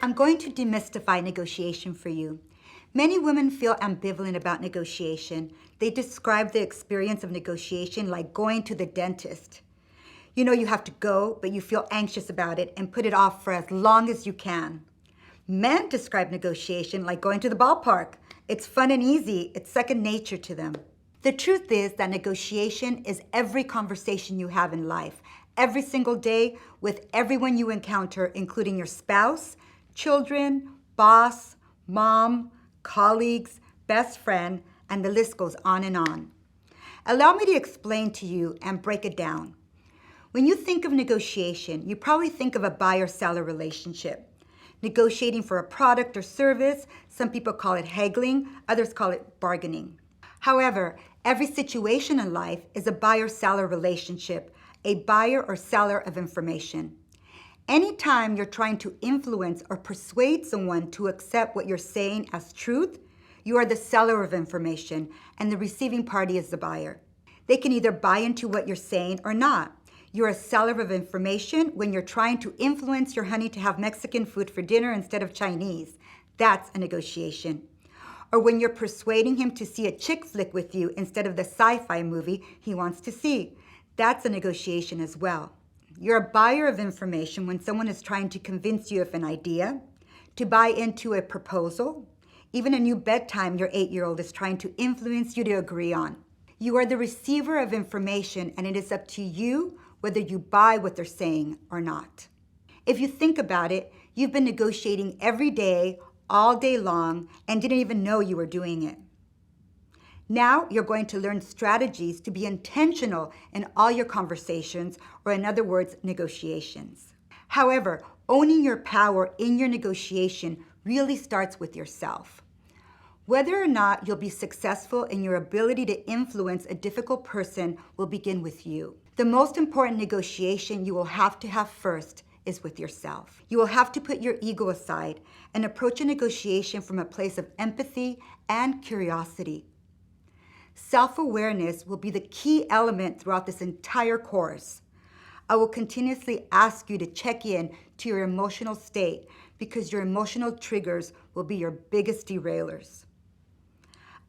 I'm going to demystify negotiation for you. Many women feel ambivalent about negotiation. They describe the experience of negotiation like going to the dentist. You know you have to go, but you feel anxious about it and put it off for as long as you can. Men describe negotiation like going to the ballpark. It's fun and easy. It's second nature to them. The truth is that negotiation is every conversation you have in life, every single day with everyone you encounter, including your spouse, children, boss, mom, colleagues, best friend, and the list goes on and on. Allow me to explain to you and break it down. When you think of negotiation, you probably think of a buyer-seller relationship. Negotiating for a product or service, some people call it haggling, others call it bargaining. However, every situation in life is a buyer-seller relationship, a buyer or seller of information. Anytime you're trying to influence or persuade someone to accept what you're saying as truth, you are the seller of information and the receiving party is the buyer. They can either buy into what you're saying or not. You're a seller of information when you're trying to influence your honey to have Mexican food for dinner instead of Chinese. That's a negotiation. Or when you're persuading him to see a chick flick with you instead of the sci-fi movie he wants to see. That's a negotiation as well. You're a buyer of information when someone is trying to convince you of an idea, to buy into a proposal, even a new bedtime your 8-year-old is trying to influence you to agree on. You are the receiver of information and it is up to you whether you buy what they're saying or not. If you think about it, you've been negotiating every day, all day long, and didn't even know you were doing it. Now you're going to learn strategies to be intentional in all your conversations, or in other words, negotiations. However, owning your power in your negotiation really starts with yourself. Whether or not you'll be successful in your ability to influence a difficult person will begin with you. The most important negotiation you will have to have first is with yourself. You will have to put your ego aside and approach a negotiation from a place of empathy and curiosity. Self-awareness will be the key element throughout this entire course. I will continuously ask you to check in to your emotional state because your emotional triggers will be your biggest derailers.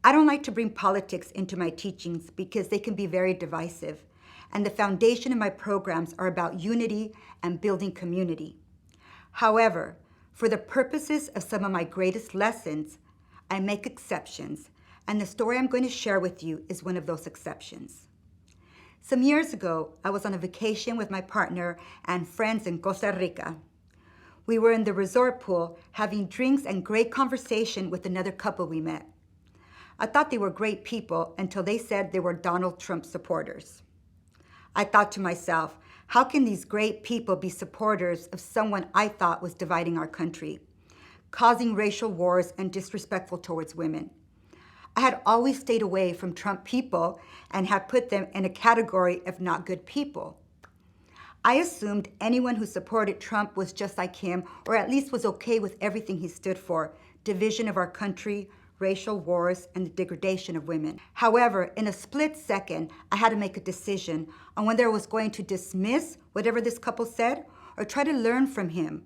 I don't like to bring politics into my teachings because they can be very divisive, and the foundation of my programs are about unity and building community. However, for the purposes of some of my greatest lessons, I make exceptions, and the story I'm going to share with you is one of those exceptions. Some years ago, I was on a vacation with my partner and friends in Costa Rica. We were in the resort pool having drinks and great conversation with another couple we met. I thought they were great people until they said they were Donald Trump supporters. I thought to myself, how can these great people be supporters of someone I thought was dividing our country, causing racial wars and disrespectful towards women? I had always stayed away from Trump people and had put them in a category of not good people. I assumed anyone who supported Trump was just like him, or at least was okay with everything he stood for, division of our country, racial wars, and the degradation of women. However, in a split second, I had to make a decision on whether I was going to dismiss whatever this couple said or try to learn from him,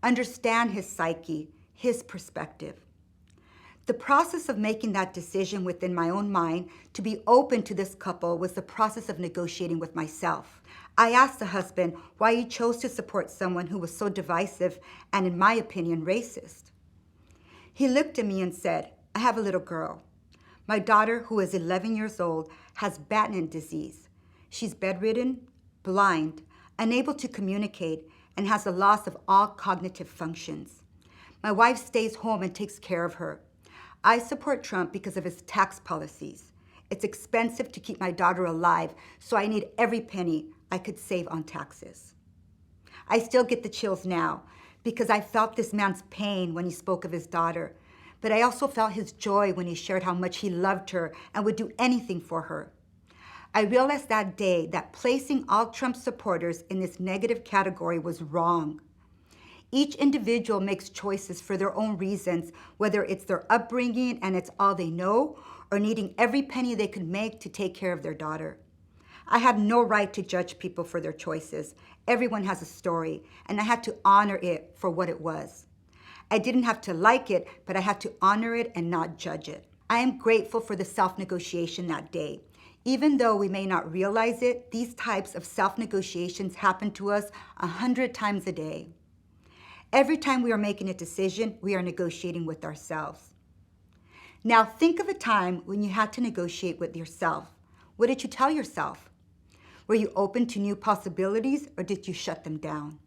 understand his psyche, his perspective. The process of making that decision within my own mind to be open to this couple was the process of negotiating with myself. I asked the husband why he chose to support someone who was so divisive and, in my opinion, racist. He looked at me and said, I have a little girl. My daughter, who is 11 years old, has Batten disease. She's bedridden, blind, unable to communicate, and has a loss of all cognitive functions. My wife stays home and takes care of her. I support Trump because of his tax policies. It's expensive to keep my daughter alive, so I need every penny I could save on taxes. I still get the chills now because I felt this man's pain when he spoke of his daughter, but I also felt his joy when he shared how much he loved her and would do anything for her. I realized that day that placing all Trump supporters in this negative category was wrong. Each individual makes choices for their own reasons, whether it's their upbringing and it's all they know, or needing every penny they could make to take care of their daughter. I had no right to judge people for their choices. Everyone has a story, and I had to honor it for what it was. I didn't have to like it, but I had to honor it and not judge it. I am grateful for the self-negotiation that day. Even though we may not realize it, these types of self-negotiations happen to us 100 times a day. Every time we are making a decision, we are negotiating with ourselves. Now think of a time when you had to negotiate with yourself. What did you tell yourself? Were you open to new possibilities or did you shut them down?